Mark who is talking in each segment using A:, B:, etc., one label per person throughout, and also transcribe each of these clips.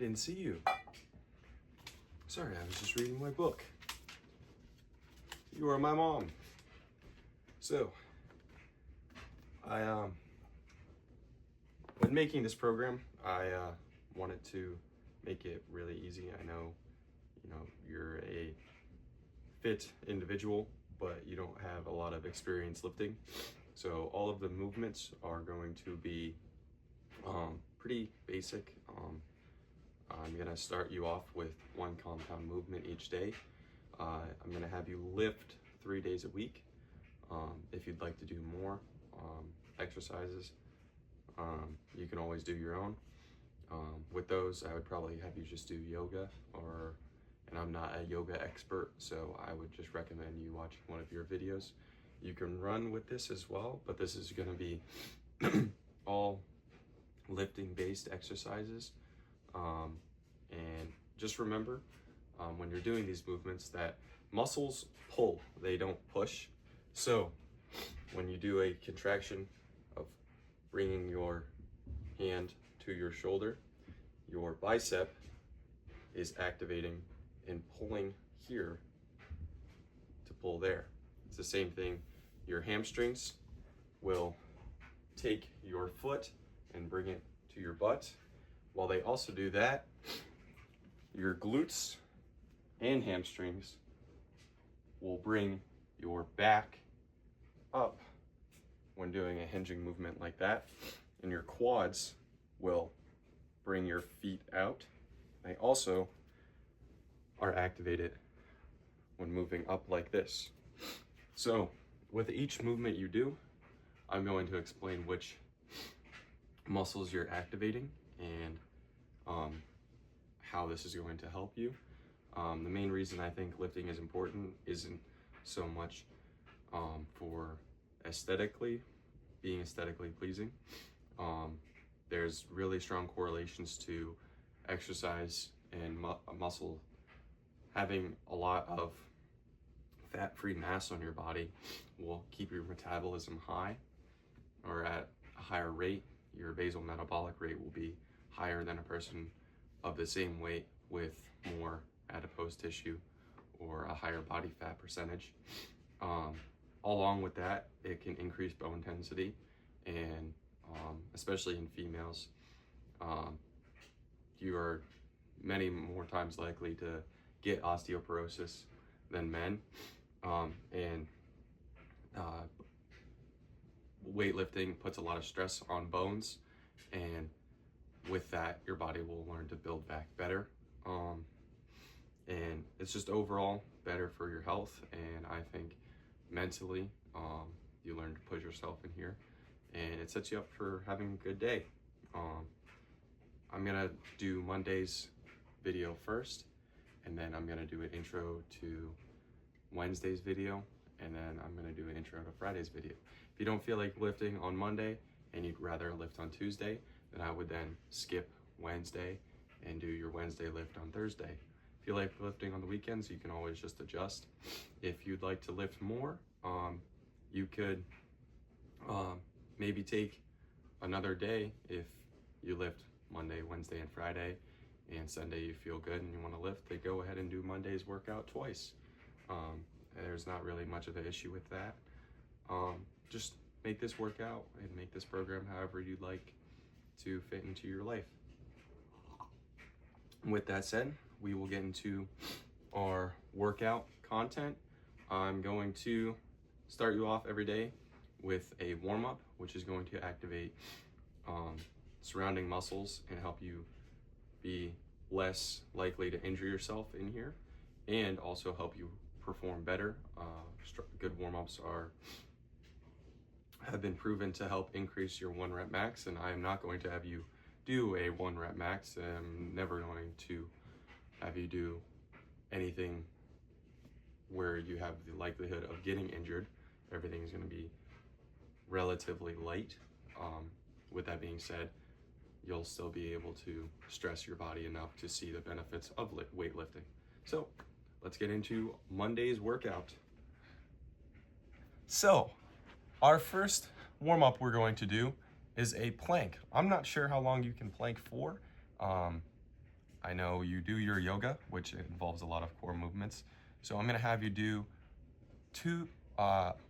A: didn't see you. Sorry, I was just reading my book. You are my mom. So, when making this program, I wanted to make it really easy. I know, you're a fit individual, but you don't have a lot of experience lifting. So all of the movements are going to be pretty basic. I'm gonna start you off with one compound movement each day. I'm gonna have you lift 3 days a week. If you'd like to do more exercises, you can always do your own. With those, I would probably have you just do yoga, and I'm not a yoga expert, so I would just recommend you watching one of your videos. You can run with this as well, but this is gonna be all lifting based exercises. And just remember, when you're doing these movements, that muscles pull, they don't push. So when you do a contraction of bringing your hand to your shoulder, your bicep is activating and pulling here to pull there. It's the same thing. Your hamstrings will take your foot and bring it to your butt. While they also do that, your glutes and hamstrings will bring your back up when doing a hinging movement like that, and your quads will bring your feet out. They also are activated when moving up like this. So with each movement you do, I'm going to explain which muscles you're activating and how this is going to help you. The main reason I think lifting is important isn't so much for being aesthetically pleasing. There's really strong correlations to exercise and muscle. Having a lot of fat-free mass on your body will keep your metabolism high, or at a higher rate. Your basal metabolic rate will be higher than a person of the same weight with more adipose tissue or a higher body fat percentage. Along with that, it can increase bone density, and especially in females, you are many more times likely to get osteoporosis than men. Weightlifting puts a lot of stress on bones, and with that, your body will learn to build back better. And it's just overall better for your health, and I think mentally, you learn to push yourself in here, and it sets you up for having a good day. I'm gonna do Monday's video first, and then I'm gonna do an intro to Wednesday's video, and then I'm gonna do an intro to Friday's video. If you don't feel like lifting on Monday and you'd rather lift on Tuesday, then I would then skip Wednesday and do your Wednesday lift on Thursday. If you like lifting on the weekends, you can always just adjust. If you'd like to lift more, you could maybe take another day. If you lift Monday, Wednesday, and Friday, and Sunday you feel good and you want to lift, then go ahead and do Monday's workout twice. There's not really much of an issue with that. Just make this workout and make this program however you'd like to fit into your life. With that said, we will get into our workout content. I'm going to start you off every day with a warm-up, which is going to activate surrounding muscles and help you be less likely to injure yourself in here, and also help you perform better. Good warm-ups have been proven to help increase your 1 rep max, and I am not going to have you do a 1 rep max. I'm never going to have you do anything where you have the likelihood of getting injured. Everything is going to be relatively light. With that being said, you'll still be able to stress your body enough to see the benefits of weightlifting. So let's get into Monday's workout. So our first warm-up we're going I is a plank. I'm not sure how long you can plank for. I know you do your yoga, which involves a lot of core movements. So I'm gonna have you do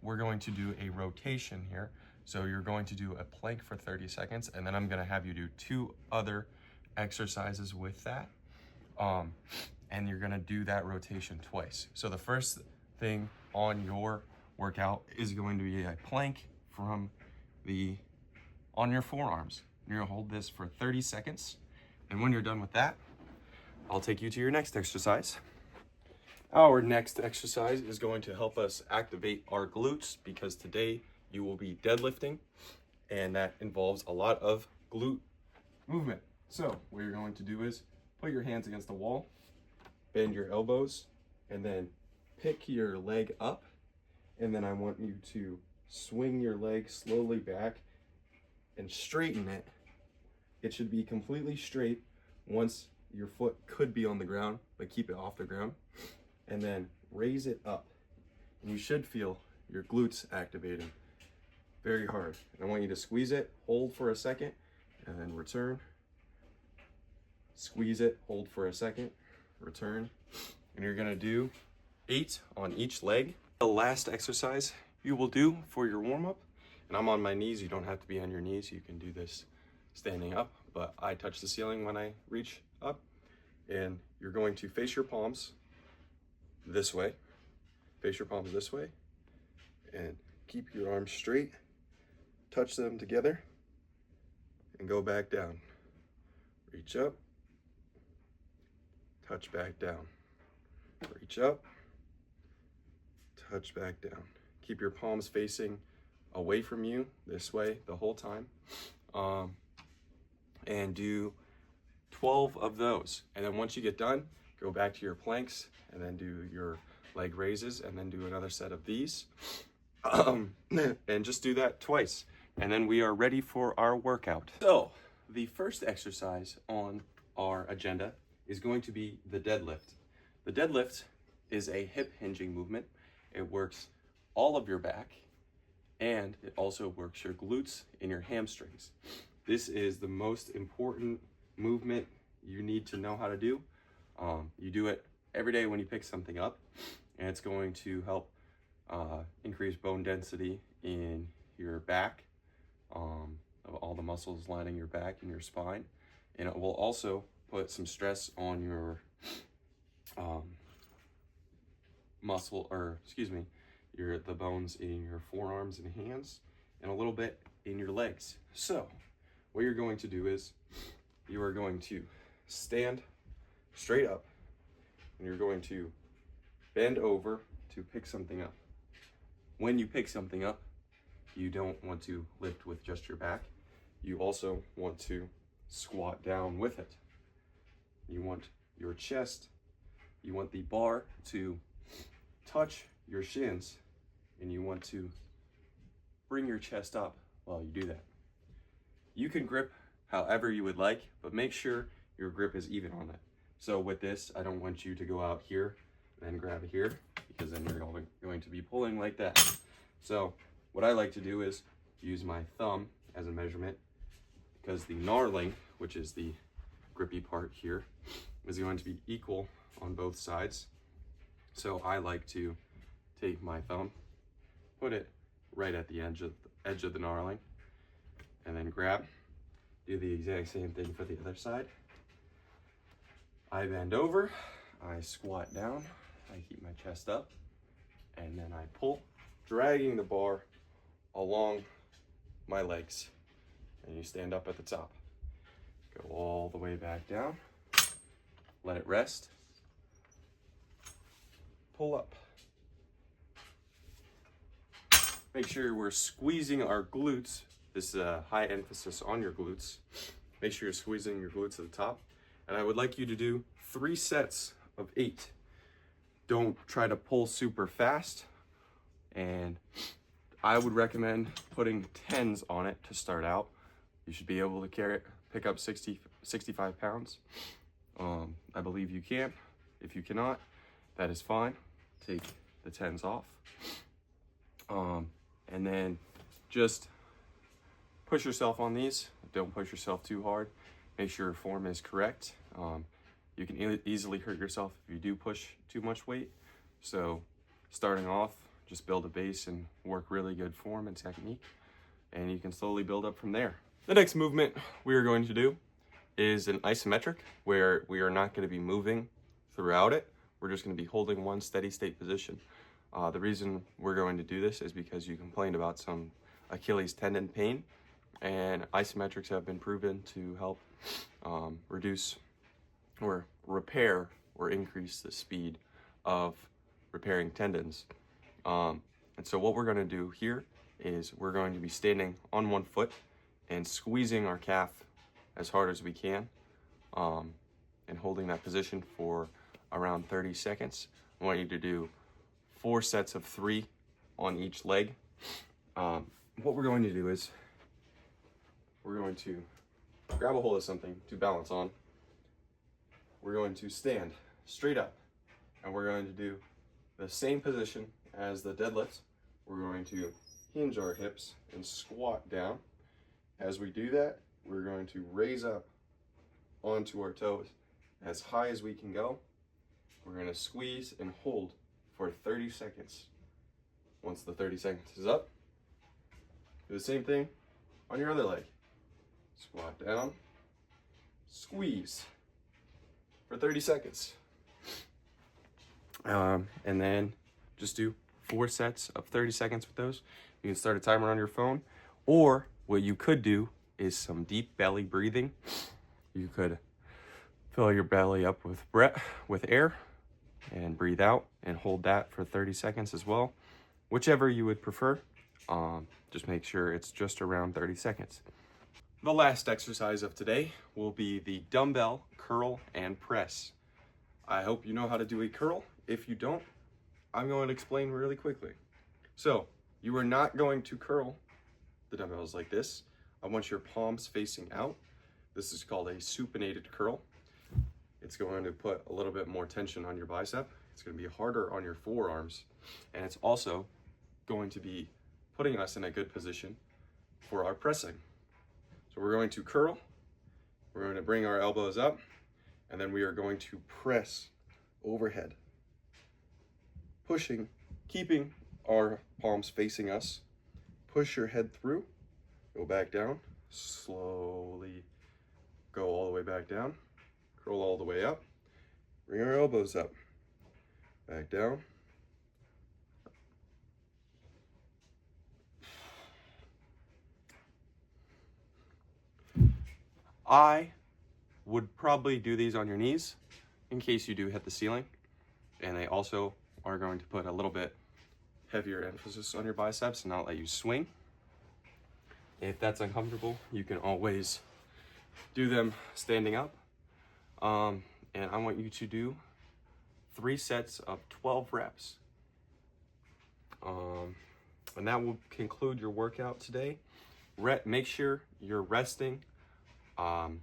A: we're going to do a rotation here. So you're going to do a plank for 30 seconds, and then I'm gonna have you do 2 other exercises with that. And you're gonna do that rotation twice. So the first thing on your workout is going to be a plank on your forearms. You're gonna hold this for 30 seconds. And when you're done with that, I'll take you to your next exercise. Our next exercise is going to help us activate our glutes, because today you will be deadlifting, and that involves a lot of glute movement. So what you're going to do is put your hands against the wall, bend your elbows, and then pick your leg up. And then I want you to swing your leg slowly back and straighten it. It should be completely straight. Once your foot could be on the ground, but keep it off the ground. And then raise it up. And you should feel your glutes activating very hard. And I want you to squeeze it, hold for a second, and then return. Squeeze it, hold for a second, return. And you're gonna do 8 on each leg. The last exercise you will do for your warm-up, and I'm on my knees, you don't have to be on your knees, you can do this standing up, but I touch the ceiling when I reach up. And you're going to face your palms this way, and keep your arms straight, touch them together, and go back down. Reach up, touch back down. Reach up, touch back down. Keep your palms facing away from you this way the whole time. And do 12 of those. And then once you get done, go back to your planks, and then do your leg raises, and then do another set of these. And just do that twice. And then we are ready for our workout. So the first exercise on our agenda is going to be the deadlift. The deadlift is a hip hinging movement. It works all of your back, and it also works your glutes and your hamstrings. This is the most important movement you need to know how to do. You do it every day when you pick something up, and it's going to help increase bone density in your back, of all the muscles lining your back and your spine. And it will also put some stress on your the bones in your forearms and hands, and a little bit in your legs. So what you're going to do is you are going to stand straight up, and you're going to bend over to pick something up. When you pick something up, you don't want to lift with just your back. You also want to squat down with it. You want your chest, you want the bar to touch your shins, and you want to bring your chest up while you do that. You can grip however you would like, but make sure your grip is even on it. So with this, I don't want you to go out here and then grab it here, because then you're going to be pulling like that. So what I like to do is use my thumb as a measurement, because the knurling, which is the grippy part here, is going to be equal on both sides. So I like to take my thumb, put it right at the edge of the knurling, and then grab. Do the exact same thing for the other side. I bend over, I squat down, I keep my chest up, and then I pull, dragging the bar along my legs. And you stand up at the top. Go all the way back down, let it rest, pull up. Make sure we're squeezing our glutes. This is a high emphasis on your glutes. Make sure you're squeezing your glutes at the top. And I would like you to do 3 sets of 8. Don't try to pull super fast. And I would recommend putting 10s on it to start out. You should be able to pick up 65 pounds. I believe you can. If you cannot, that is fine. Take the 10s off. And then just push yourself on these. Don't push yourself too hard. Make sure your form is correct. You can easily hurt yourself if you do push too much weight. So starting off, just build a base and work really good form and technique, and you can slowly build up from there. The next movement we are going to do is an isometric, where we are not going to be moving throughout it. We're just going to be holding one steady state position. The reason we're going to do this is because you complained about some Achilles tendon pain, and isometrics have been proven to help reduce or repair or increase the speed of repairing tendons. And so what we're going to do here is we're going to be standing on one foot and squeezing our calf as hard as we can, and holding that position for around 30 seconds. I want you to do 4 sets of 3 on each leg. What we're going to do is we're going to grab a hold of something to balance on. We're going to stand straight up, and we're going to do the same position as the deadlift. We're going to hinge our hips and squat down. As we do that, we're going to raise up onto our toes as high as we can go. We're going to squeeze and hold for 30 seconds. Once the 30 seconds is up, do the same thing on your other leg. Squat down, squeeze for 30 seconds. And then just do 4 sets of 30 seconds with those. You can start a timer on your phone, or what you could do is some deep belly breathing. You could fill your belly up with breath, with air, and breathe out and hold that for 30 seconds as well. Whichever you would prefer, just make sure it's just around 30 seconds. The last exercise of today will be the dumbbell curl and press. I hope you know how to do a curl. If you don't, I'm going to explain really quickly. So you are not going to curl the dumbbells like this. I want your palms facing out. This is called a supinated curl. It's going to put a little bit more tension on your bicep. It's going to be harder on your forearms, and it's also going to be putting us in a good position for our pressing. So we're going to curl, we're going to bring our elbows up, and then we are going to press overhead, pushing, keeping our palms facing us. Push your head through, go back down, slowly go all the way back down, curl all the way up, bring our elbows up, back down, I would probably do these on your knees in case you do hit the ceiling, and they also are going to put a little bit heavier emphasis on your biceps and not let you swing. If that's uncomfortable, you can always do them standing up. And I want you to do 3 sets of 12 reps. And that will conclude your workout today. Make sure you're resting 1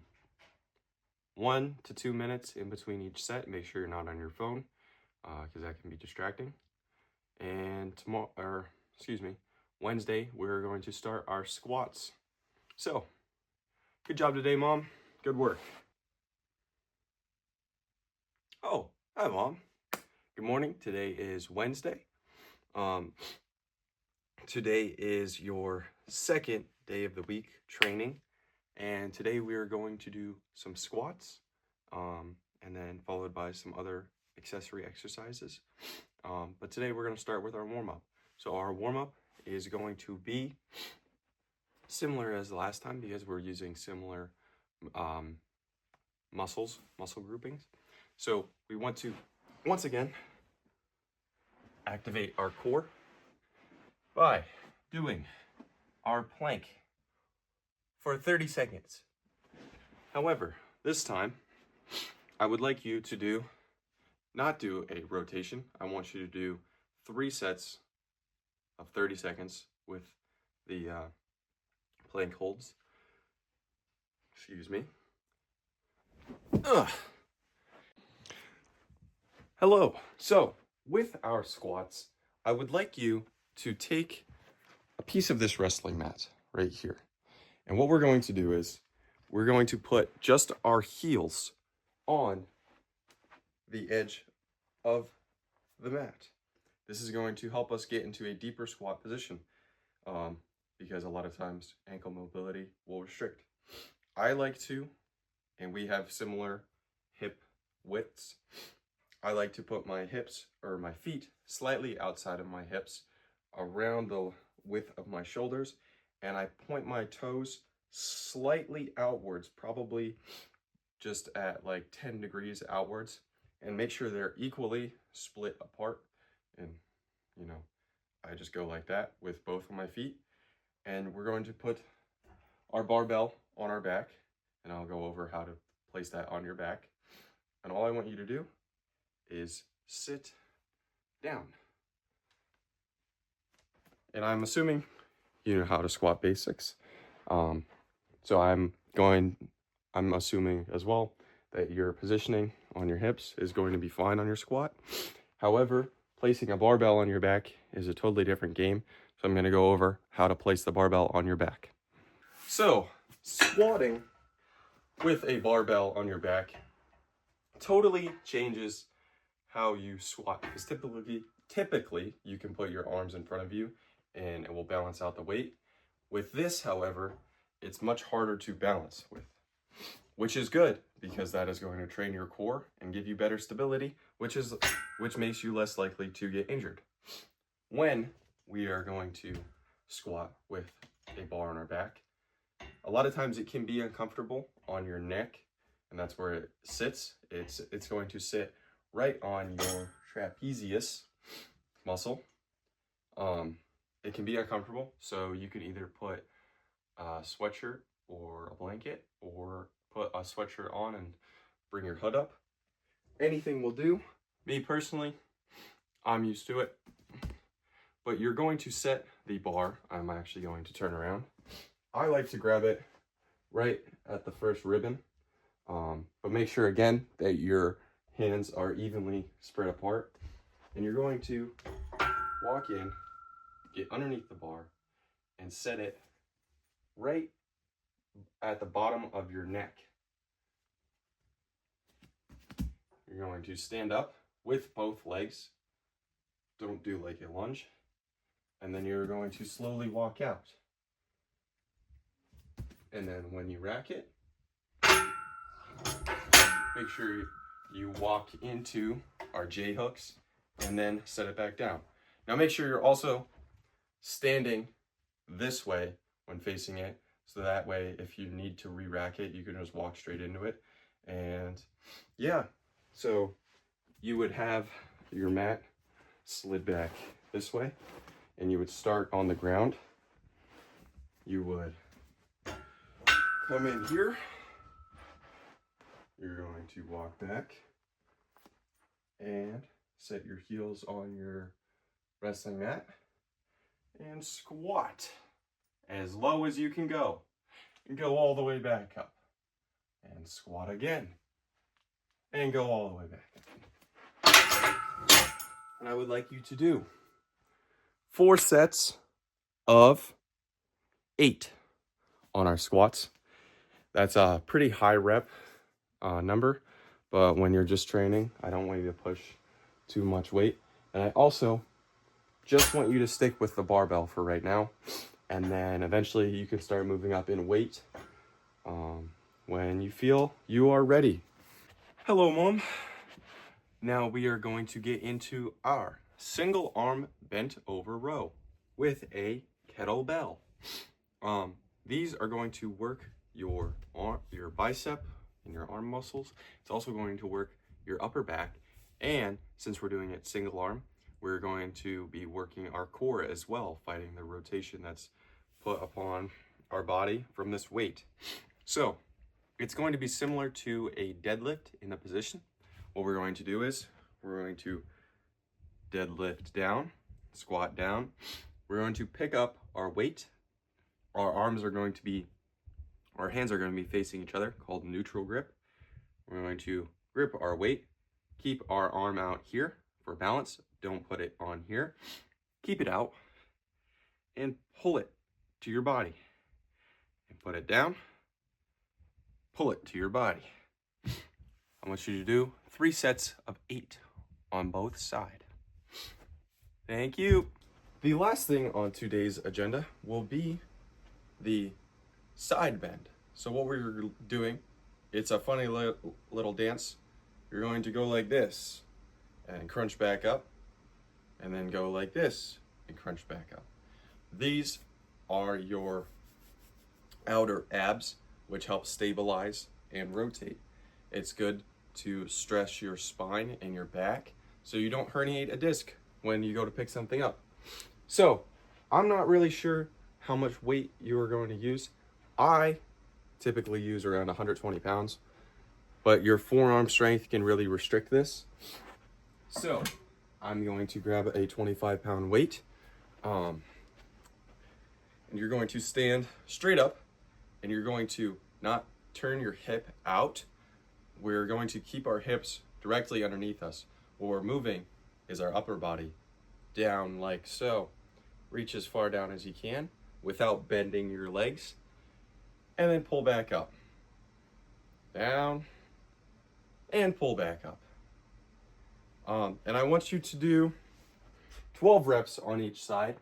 A: to 2 minutes in between each set. Make sure you're not on your phone, because that can be distracting. And Wednesday, we're going to start our squats. So, good job today, Mom. Good work. Oh, hi, Mom. Good morning. Today is Wednesday. Today is your second day of the week training, and today we are going to do some squats, and then followed by some other accessory exercises. But today we're going to start with our warm-up. So our warm-up is going to be similar as the last time, because we're using similar muscle groupings. So we want to, once again, activate our core by doing our plank for 30 seconds. However, this time, I would like you to not do a rotation. I want you to do 3 sets of 30 seconds with the plank holds. Excuse me. Hello. So, with our squats, I would like you to take a piece of this wrestling mat right here. And what we're going to do is we're going to put just our heels on the edge of the mat. This is going to help us get into a deeper squat position because a lot of times ankle mobility will restrict. I like to, and we have similar hip widths, I like to put my hips or my feet slightly outside of my hips, around the width of my shoulders, and I point my toes slightly outwards, probably just at like 10 degrees outwards, and make sure they're equally split apart. And you know, I just go like that with both of my feet, and we're going to put our barbell on our back, and I'll go over how to place that on your back. And all I want you to do is sit down. And I'm assuming you know how to squat basics. So I'm assuming as well that your positioning on your hips is going to be fine on your squat. However, placing a barbell on your back is a totally different game. So I'm going to go over how to place the barbell on your back. So squatting with a barbell on your back totally changes how you squat, because typically you can put your arms in front of you and it will balance out the weight. With this, however, it's much harder to balance with, which is good because that is going to train your core and give you better stability, which makes you less likely to get injured. When we are going to squat with a bar on our back, a lot of times it can be uncomfortable on your neck, and that's where it sits. It's going to sit right on your trapezius muscle. It can be uncomfortable, so you can either put a sweatshirt or a blanket, or put a sweatshirt on and bring your hood up. Anything will do. Me personally, I'm used to it. But you're going to set the bar. I'm actually going to turn around. I like to grab it right at the first ribbon. But make sure again that your hands are evenly spread apart. And you're going to walk in, get underneath the bar, and set it right at the bottom of your neck. You're going to stand up with both legs. Don't do like a lunge. And then you're going to slowly walk out. And then when you rack it, make sure you walk into our J hooks and then set it back down. Now make sure you're also standing this way when facing it, so that way if you need to re-rack it, you can just walk straight into it. And yeah, so you would have your mat slid back this way, and you would start on the ground. You would come in here. You're going to walk back and set your heels on your wrestling mat and squat as low as you can go, and go all the way back up, and squat again and go all the way back up. And I would like you to do 4 sets of 8 on our squats. That's a pretty high rep number, but when you're just training, I don't want you to push too much weight. And I also just want you to stick with the barbell for right now, and then eventually you can start moving up in weight when you feel you are ready. Hello, Mom. Now we are going to get into our single arm bent over row with a kettlebell. These are going to work your bicep and your arm muscles. It's also going to work your upper back, and since we're doing it single arm, we're going to be working our core as well, fighting the rotation that's put upon our body from this weight. So it's going to be similar to a deadlift in the position. What we're going to do is we're going to deadlift down, squat down. We're going to pick up our weight. Our hands are going to be facing each other, called neutral grip. We're going to grip our weight, keep our arm out here for balance. Don't put it on here. Keep it out and pull it to your body. And put it down, pull it to your body. I want you to do 3 sets of 8 on both sides. Thank you. The last thing on today's agenda will be the side bend. So what we're doing, it's a funny little dance. You're going to go like this and crunch back up, and then go like this and crunch back up. These are your outer abs, which help stabilize and rotate. It's good to stress your spine and your back so you don't herniate a disc when you go to pick something up. So I'm not really sure how much weight you are going to use. I typically use around 120 pounds, but your forearm strength can really restrict this. So I'm going to grab a 25-pound weight, and you're going to stand straight up, and you're going to not turn your hip out. We're going to keep our hips directly underneath us. What we're moving is our upper body down like so. Reach as far down as you can without bending your legs, and then pull back up. Down, and pull back up. And I want you to do 12 reps on each side,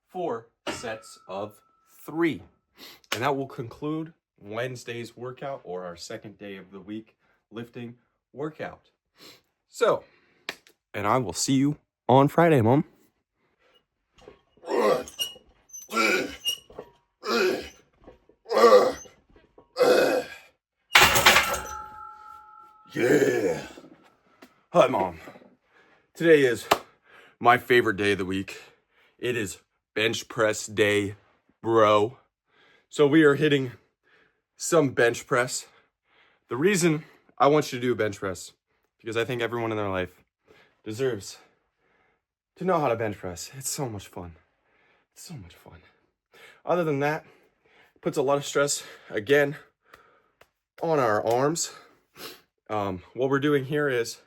A: 4 sets of 3. And that will conclude Wednesday's workout, or our second day of the week lifting workout. So, and I will see you on Friday, Mom. Yeah. Hi, Mom. Today is my favorite day of the week. It is bench press day, bro. So we are hitting some bench press. The reason I want you to do a bench press, because I think everyone in their life deserves to know how to bench press. It's so much fun. It's so much fun. Other than that, it puts a lot of stress, again, on our arms. What we're doing here is,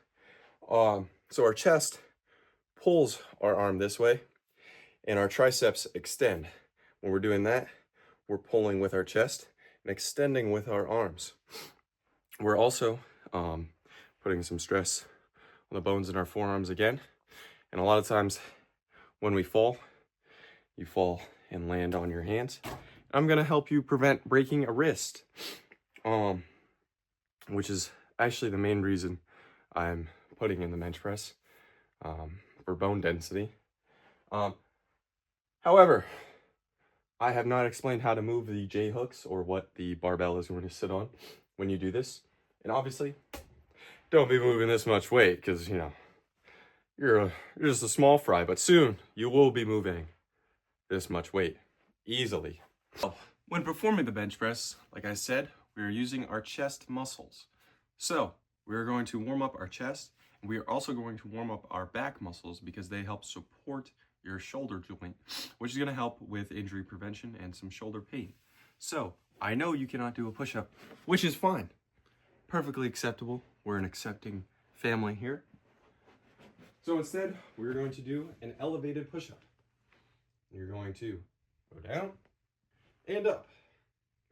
A: so our chest pulls our arm this way, and our triceps extend. When we're doing that, we're pulling with our chest and extending with our arms. We're also putting some stress on the bones in our forearms again. And a lot of times when we fall, you fall and land on your hands. I'm gonna help you prevent breaking a wrist, which is actually the main reason I'm putting in the bench press, for bone density. However, I have not explained how to move the J hooks or what the barbell is going to sit on when you do this. And obviously, don't be moving this much weight, because, you know, you're just a small fry, but soon you will be moving this much weight easily. When performing the bench press, like I said, we are using our chest muscles. So we are going to warm up our chest, and we are also going to warm up our back muscles, because they help support your shoulder joint, which is going to help with injury prevention and some shoulder pain. So I know you cannot do a push-up, which is fine. Perfectly acceptable. We're an accepting family here. So instead, we're going to do an elevated push-up. You're going to go down and up,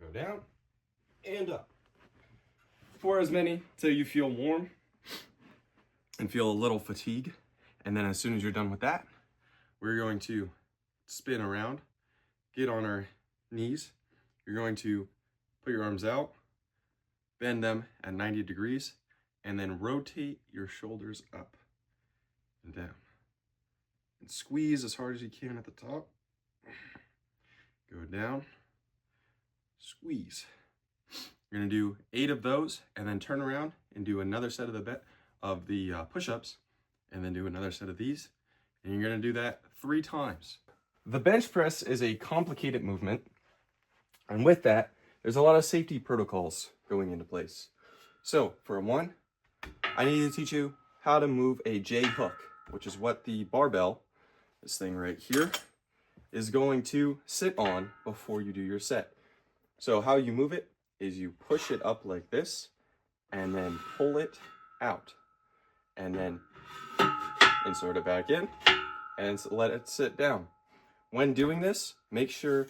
A: go down and up, for as many till you feel warm and feel a little fatigue. And then as soon as you're done with that, we're going to spin around, get on our knees. You're going to put your arms out, bend them at 90 degrees, and then rotate your shoulders up and down. And squeeze as hard as you can at the top. Go down, squeeze. You're gonna do 8 of those, and then turn around and do another set of the push-ups, and then do another set of these. And you're gonna do that 3 times. The bench press is a complicated movement, and with that, there's a lot of safety protocols going into place. So for 1, I need to teach you how to move a J hook, which is what the barbell, this thing right here, is going to sit on before you do your set. So how you move it is you push it up like this, and then pull it out, and then insert it back in, and let it sit down. When doing this, make sure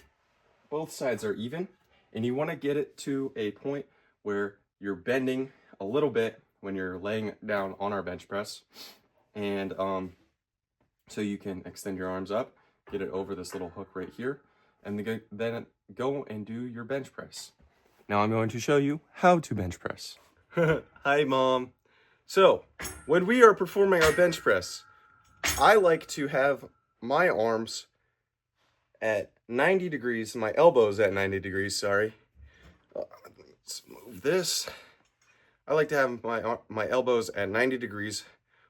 A: both sides are even, and you want to get it to a point where you're bending a little bit when you're laying down on our bench press. And so you can extend your arms up, get it over this little hook right here, and then go and do your bench press. Now I'm going to show you how to bench press. Hi, Mom. So when we are performing our bench press, I like to have my arms at 90 degrees, my elbows at 90 degrees, sorry. Let's move this. I like to have my elbows at 90 degrees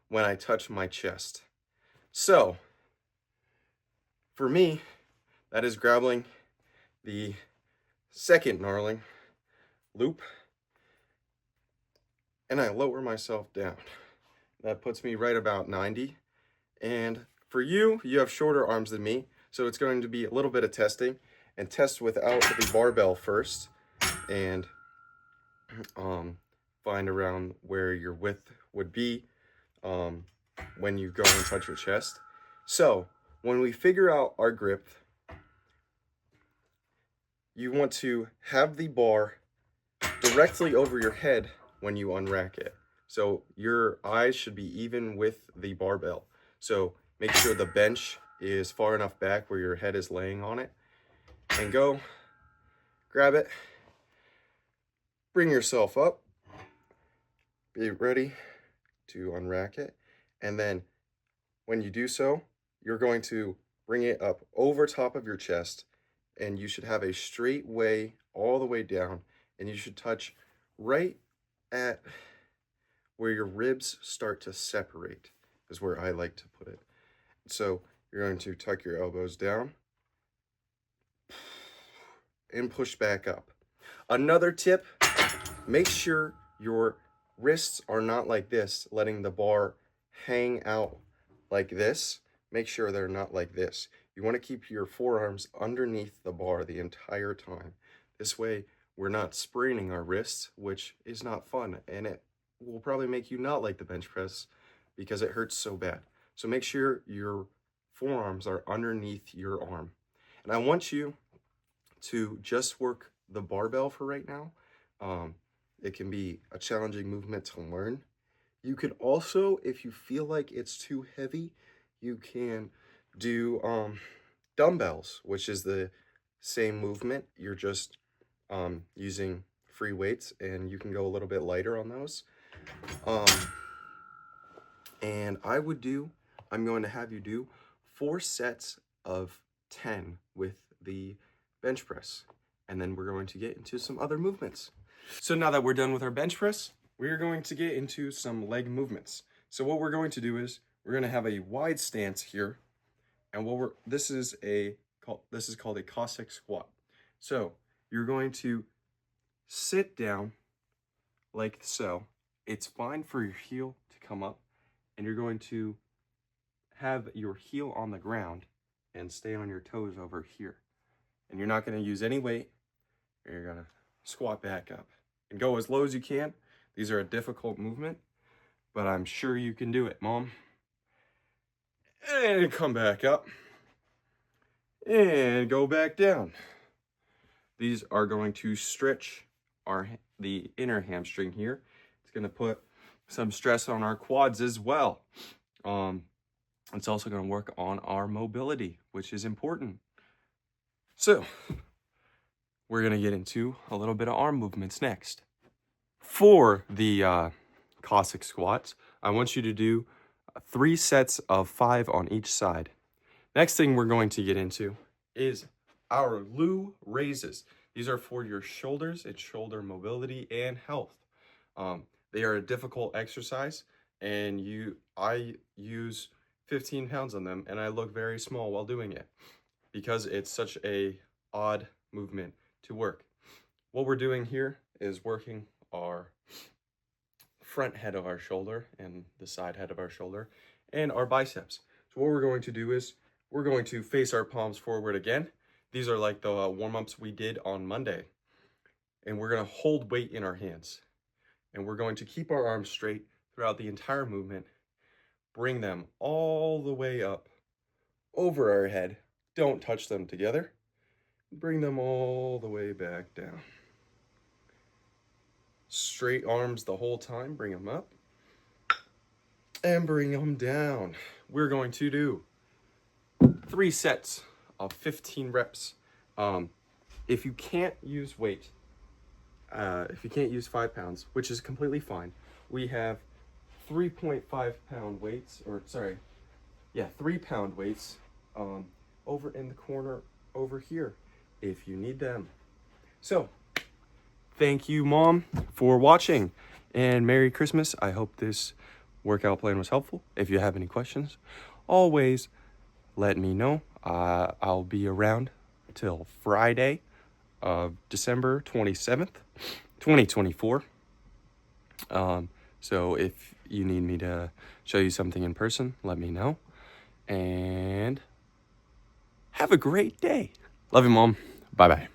A: when I touch my chest. So, for me, that is grabbing the second knurling loop, and I lower myself down. That puts me right about 90. And for you, you have shorter arms than me, so it's going to be a little bit of testing, and test without the barbell first, and find around where your width would be when you go and touch your chest. So when we figure out our grip, you want to have the bar directly over your head when you unrack it. So your eyes should be even with the barbell. So make sure the bench is far enough back where your head is laying on it, and go grab it, bring yourself up, be ready to unrack it, and then when you do so, you're going to bring it up over top of your chest, and you should have a straight way all the way down, and you should touch right at where your ribs start to separate, is where I like to put it. So you're going to tuck your elbows down and push back up. Another tip, make sure your wrists are not like this, letting the bar hang out like this. Make sure they're not like this. You want to keep your forearms underneath the bar the entire time. This way, we're not spraining our wrists, which is not fun, and it will probably make you not like the bench press because it hurts so bad. So make sure your forearms are underneath your arm. And I want you to just work the barbell for right now. It can be a challenging movement to learn. You can also, if you feel like it's too heavy, you can do dumbbells, which is the same movement. You're just using free weights, and you can go a little bit lighter on those. And I'm going to have you do 4 sets of 10 with the bench press. And then we're going to get into some other movements. So now that we're done with our bench press, we're going to get into some leg movements. So what we're going to do is we're going to have a wide stance here, and this is called a Cossack squat. So you're going to sit down like so. It's fine for your heel to come up, and you're going to have your heel on the ground and stay on your toes over here. And you're not going to use any weight. You're going to squat back up and go as low as you can. These are a difficult movement, but I'm sure you can do it, Mom. And come back up and go back down. These are going to stretch the inner hamstring here. It's going to put some stress on our quads as well. It's also going to work on our mobility, which is important. So we're going to get into a little bit of arm movements next. For the Cossack squats, I want you to do 3 sets of 5 on each side. Next thing we're going to get into is our Lou raises. These are for your shoulders and shoulder mobility and health. They are a difficult exercise, and I use 15 pounds on them, and I look very small while doing it because it's such a odd movement to work. What we're doing here is working our front head of our shoulder and the side head of our shoulder and our biceps. So what we're going to do is we're going to face our palms forward again. These are like the warm-ups we did on Monday. And we're going to hold weight in our hands. And we're going to keep our arms straight throughout the entire movement. Bring them all the way up over our head. Don't touch them together. Bring them all the way back down. straight arms the whole time. Bring them up and bring them down. We're going to do 3 sets of 15 reps. If you can't use weight, if you can't use 5 pounds, which is completely fine, we have 3.5 pound weights, or sorry, yeah, 3 pound weights over in the corner over here if you need them. So thank you, Mom, for watching, and Merry Christmas. I hope this workout plan was helpful. If you have any questions, always let me know. I'll be around till Friday of December 27th, 2024. So if you need me to show you something in person, let me know. And have a great day. Love you, Mom. Bye-bye.